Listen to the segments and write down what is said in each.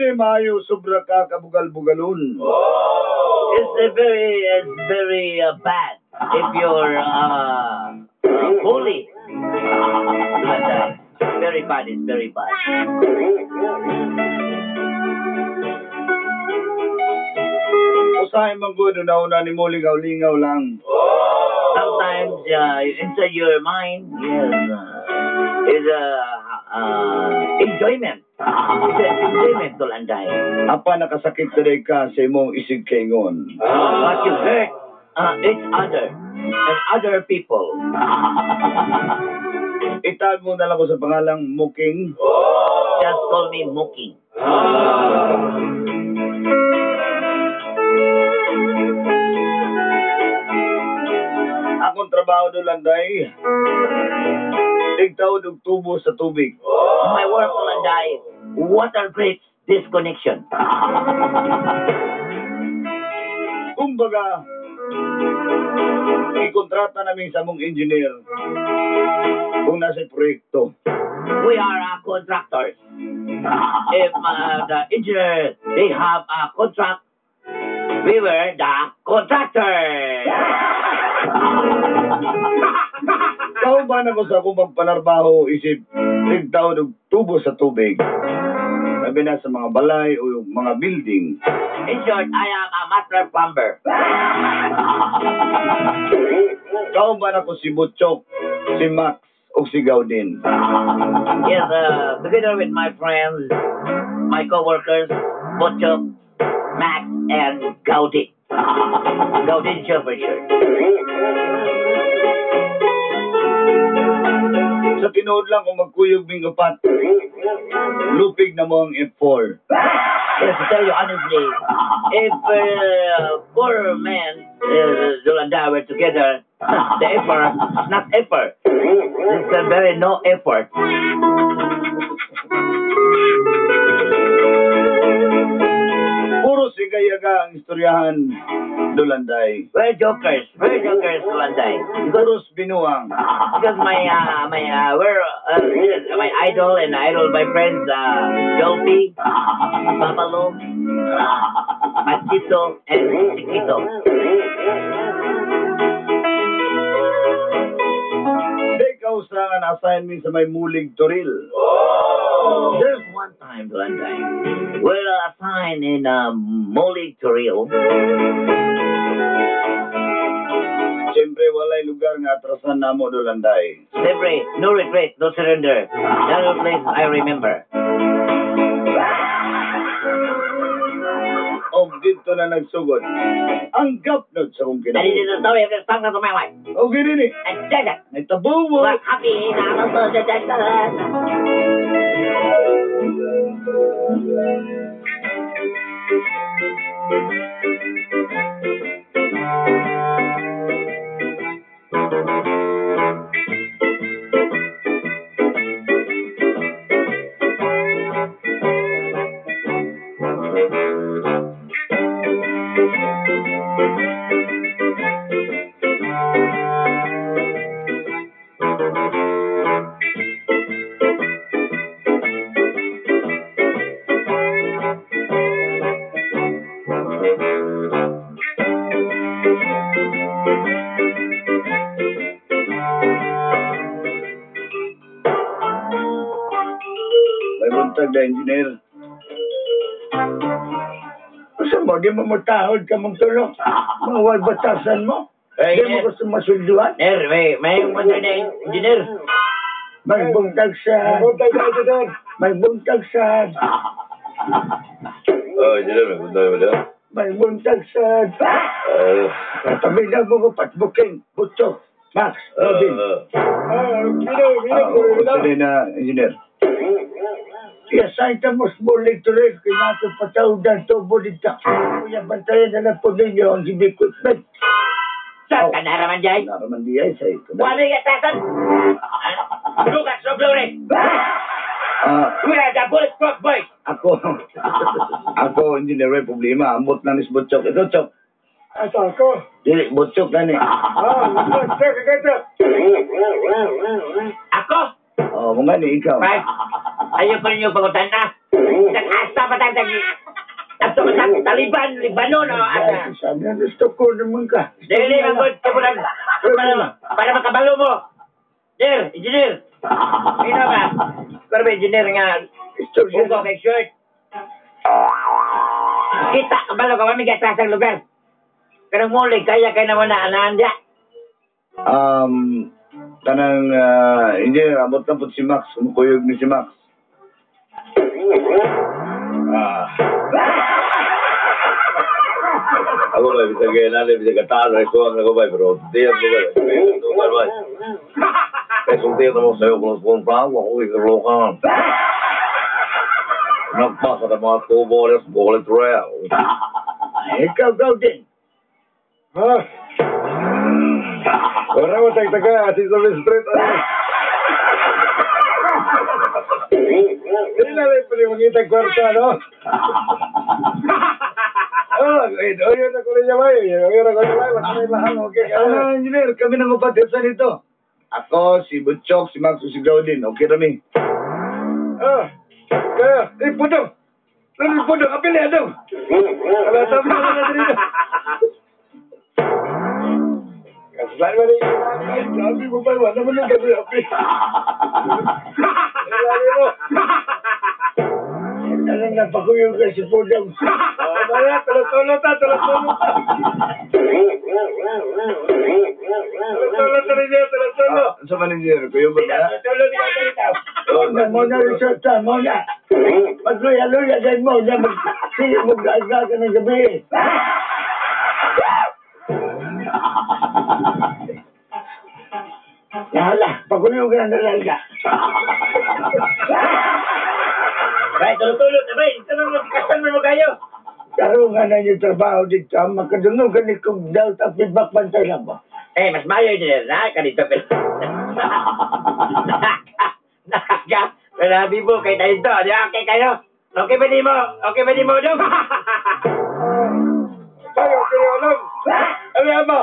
Dili maayo sobra ka kabugal-bugalon. It's very bad if you're bully. Very bad. It's very bad. Usahay man gud una ni mo lingaw-lingaw lang. Sometimes inside your mind is enjoyment. It's enjoyment to landay. Apa nakasakit today ka sa imong isig kaingon? What you hurt each other and other people. Itag mo na lang ko sa pangalang Muking. Just call me Muking. Akong trabaho do landay. Tigtaw og tubo sa tubig. My work will landay. Water breaks disconnection. Kumbaga, ikontrata namin sa mong engineer kung nasa proyekto. We are contractors. If the engineer they have a contract, we were the contractor. Kao ba na ko sa akong pagpanarbaho isip tigtaw og tubo sa tubig? Sabi na sa mga balay o mga building. In short, I am a master plumber. Kao ba na ko si Butchok, si Max, o si Gaudin? Yes, together with my friends, my co-workers, Butchok, Max, and Gaudi. Gaudin for sure. Sa tinood lang kung magkuyog ming upat, lupig na mo ang F4. Yes, to tell you honestly, if four men Zulanda were together, the effort is not effort. It's a very no effort. Puro sigayaga ang istoryahan, Dulanday. We're jokers, Zulanday. Puros binuang. Because my idol and idol my friends, Dolphy, Babalo, Machito, and Chiquito. Di kausangan assignment sa may mulig turil. There's one time, Zulanday, we're assigned in Molig Toril. Siyempre, walay lugar nga atrasan na mo, Dulanday. Siyempre, no retreat, no surrender. That was place I remember. O dito na nagsugod. Ang gapnod sa kong And it is kinabuhi. the story of the song of my wife. O gini ni, And that's it. ay tabubo. We're happy now. May buntag na engineer. Gusto mo, di mo matahod ka mong tulong. Mga batasan mo. Hey, Di mo gusto masunduan. may punta na engineer. May buntag sa... May buntag sa... Oh, engineer, may buntag ba dyan? May buntag sa... Katabi na mo ko patbuking. Butso. Max. Robin. Sige na, engineer. I-assign ka mo smulig tuloy. Kinato patawdan to bulita. Kuya bantayan na lang po ninyo ang gibi equipment. Saan ka naraman dyan? Naraman di ay sa ito. Wala yung atasan. Lukas, no blure. Wala the bulletproof boy. Ako, engineer, may problema. Ambot na ni Butchok. Ito, Chok. Asa ko? Dili, Butchok na ni. Ako? Oh, mga ni ikaw. Right? Ayaw pa rin yung pagutan na. Nakasta pa patagdag. Ato matag Taliban, Libanon, o asa. Sana gusto ko naman ka. Dili, magod, kabulan. Para makabalo mo. Engineer. Sino ba? Pero ba, engineer nga, buko kay shirt. Kita, kabalo ka, mamigas sa asang lugar. Kanang muli, kaya kayo naman na ananda. Tanang, hindi, abot na po si Max. Kumukuyog ni si Max. Ako ba, bisa kaya natin, bisa kataan, ay suwag na ko ba, pero tiyan ko ba, tumal ba. Kaya kung tiyan mo sa'yo, kung tao, ako ikalukan. Nagpasa na mga tubo, let's call it real. Ikaw din. Wala mo taga, si Sabi Street, Hindi na rin pwede magkita kwarta, no? Yun ako rin niya ba? Yun ako rin niya ba? May mahal, okay ka na. Engineer, kami nang upatisan nito. Ako, si Butchok, si Max, si Gaudin. Okay kami. Kaya, pudong! Pudong, kapili, adong! Kala sabi na natin dito. Kasalain mo rin yung sabi mo ba? Wala mo nang gabi, api. Lalo mo. Alam na, pakuyong ka si Pudong. Maya, tulot-tulot ta. Tulot-tulot rin niya, tulot-tulot. Sa manager, kayo ba na? Tulot ka rin. Muna resort ta, muna. Magluya-luya din mo, na sige mo gaga ka ng gabi. Yahala, pagulong ka ng dalaga. Bay, tulog-tulog, bay. Kasan mo kayo? Karoon nga na yung trabaho dito, makadunong ka ni kong daw at feedback pantay lang ba? Mas mayo, engineer. Kanito, pero... Grabe po, kay tayo ito. Okay kayo? Okay ba di mo? Dong? Tayo, alam. Alam mo?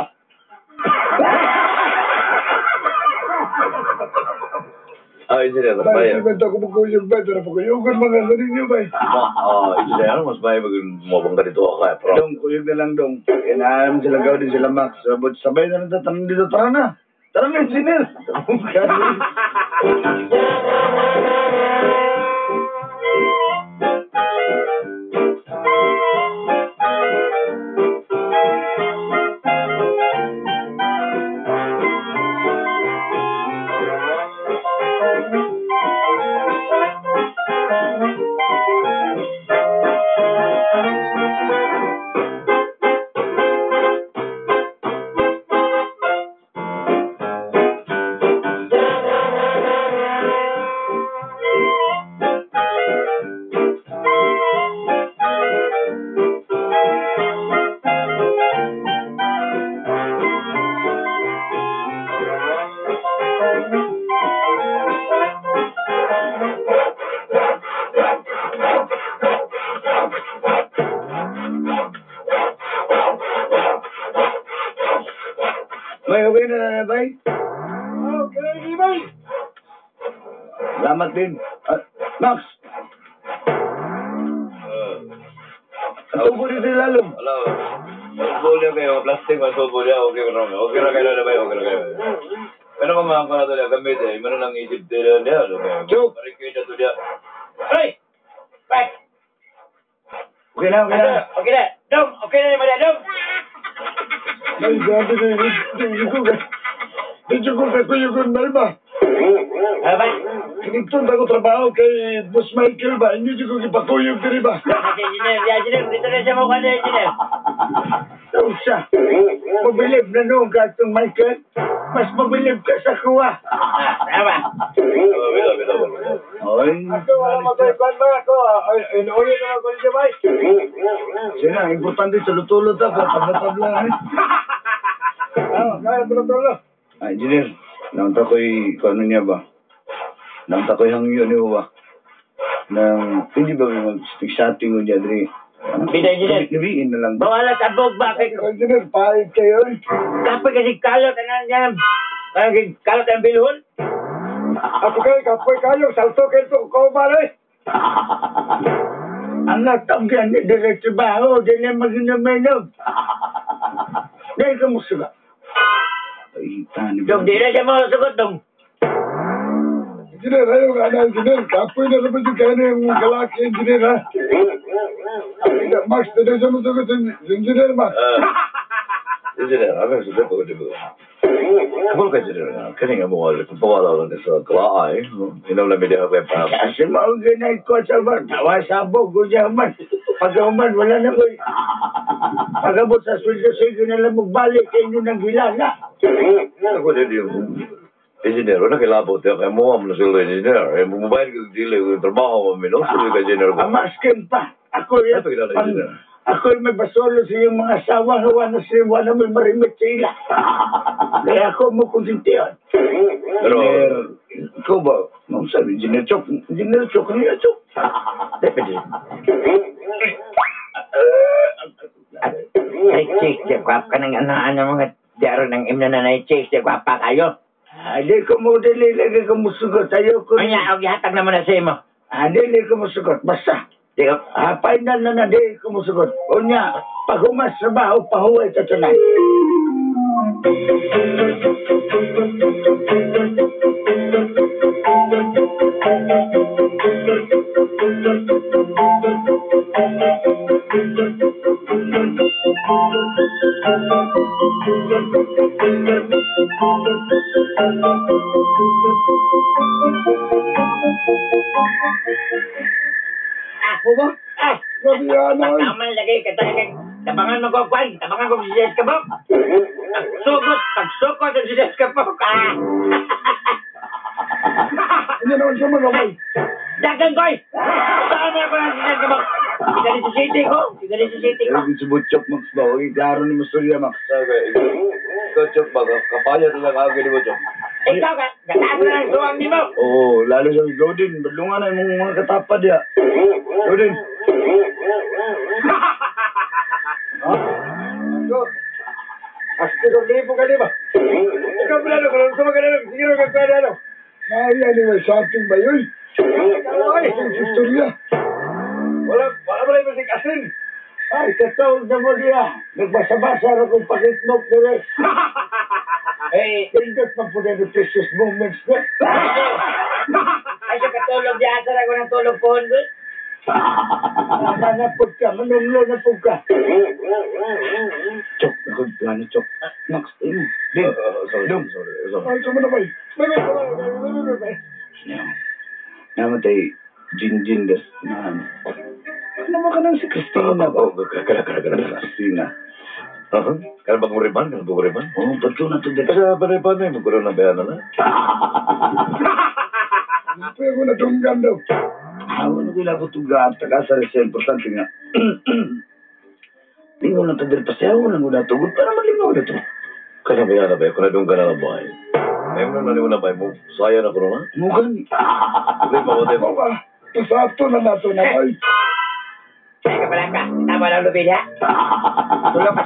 engineer, mas Baik, baik. bentar aku pukul yung bed, pero pukul yung mga galing niyo ba? Engineer, mas baik mabang ka dito ako, pero... Dong, kuyog na lang, Dong. Inaalam sila Gaudin, sila Max. Sabay na natatanong dito. Tara na. Tara na, engineer. Bay, okay na, bay? Okay, di ba? Salamat din. Max, tubo dito lalong. Wala, tubo niya kayo, plastic man tubo niya, okay na kayo na ba, okay na kayo. Pero mamahang ka na ito niya, gamit eh, meron lang isip din niya, Joke. parik kayo na ito niya. Hoy! Bay! Okay na, okay na. Okay na. Dong! Okay na naman, Dong! Ay, sabi na yun. Dito ko kakuyugon ba ba? Bay? Kinigtong ako trabaho kay Boss Michael ba? Hindi ko ipakuyog din ba? Engineer, dito na siya mukha na, engineer. Ito siya. Mabilib na noong ka itong Michael. Mas mabilib ka sa kuha. Tama. Bita. Okay. Ako, wala mataypan ba ako? Inuulit naman ko niya ba? Sina, importante sa lutulot ako. Tabla-tabla, eh. Kaya tulo-tulo. Engineer, namta ko'y, kung ano niya ba? Namta ko'y hangyo niyo ba? Nang, hindi ba may mag-setting mo dyan, Dre? Bida, engineer. Nabiin na lang ba? Bawala sa bog, bakit? Engineer, pahit kayo. Kapag kasi kalot, ano yan? Kalot ang bilhon? Ako kayo, kapoy kayo. Salto kayo ito. Kau ba rin? Ang natanggan ni diretso baho, di na mag-inom-inom. Dahil ka mo suga. Ay, tani. Dong, di na siya makasagot, dong. Engineer, ayaw nga na, engineer. Kapoy na naman yung kaya na yung galaki, engineer, ha? Max, di na siya masagot, engineer, Max. Engineer, ano yung sabi ko, di ba? Kapag ka, engineer, kanina mo nga, kung pawala lang sa kalaay, hinaw na media ka pa. Kasi mauginay ko sa bar, nawasabog, gunyaman. Pag-uman, wala na ko. Pag-abot sa sweldo-sweldo na lang magbalik, kayo nyo nang gilala. Ako din yung engineer, wala kilabot yan, kaya mo ang nasulong engineer. Eh, mubayad ka dili, yung trabaho mo, minusuloy ka engineer ko. Amaskin pa. Ako yan. Ano kilala engineer? Ako yung may basolo sa iyong mga asawa, hawa na siya, wala may marimit sa ila. Kaya ako mo konsintihan. Pero, Ikaw ba? Nung sabi, Engineer Chok, kanina Chok. Depende. Ay, chicks, kwap ka ng ano mga daro ng imna na na chicks, kwap pa kayo. Hindi ko mo dili ko musugot. Ayaw ko. Kanya, og ihatag naman na sa imo. Dili ko musugot. Basta. Di ko, Final na di ko musugot. Unya, pag humas sa baho, pahuway ka tunay. ako ba? Ah, Grabe yan, ay. tama lagay ka talaga. Tabangan mo ko, Kwan. Tabangan ko si Jess ka po. Pagsukot ang si Jess ka po. Ah! Hindi naman siya magamay. Dagan, Koy! Saan ako ng si Jess ka po? Sigali sa city ko. Sigali sa city ko. Ay, si Butchok, Max ba? Uy, klaro ni Masturya, Max. sabi, ikaw, Chok, baga, kapaya na lang agad mo, Chok. Ikaw ka. Gataan mo ng suwang ni mo. Oo, lalo sa Godin. Balungan na yung mga katapad ya. Godin. Astiro libo ka di ba? Ikaw pala na, kung sa mga ganun, sige rin kang pwede ano. Ay, anyway, something ba yun? Ay, ang istorya. Wala ba yung masik asin? Ay, katawag na mo niya. Nagbasa-basa na kung pakitmok na rin. Eh, Pindot pa po na yung precious moments na. ay siya katulog di asar ako ng tulog po. Nanapod ka, manunglo na po ka. Chok, ako, plano, Chok. Max, tayo mo. Din. Sorry. Ay, sama na ba yun? May. Namatay, Jinjin, das. Ano mo ka nang si Christina ba? Kala. Christina. Kala bang uriban? Kala bang uriban? Oo, bato na to. Kasi uriban na yung magkaroon ng bayanan na. Pwede ko na tunggan daw. Ano ko lang ko tugaan, takasar siya, importante nga. Lingaw na to, dahil pasayaw lang ko na to. Para malingaw na to. Kaya bayanan ba? Kung nadung ka na ng bahay. Ngayon na naniwan na ba? Saya na ko naman. Mukhang. Hindi, mamatay mo. Ako ba? Pasato na nato na ay. Kaya ka pala ka. Tama lang lubid ha. Tulog ka.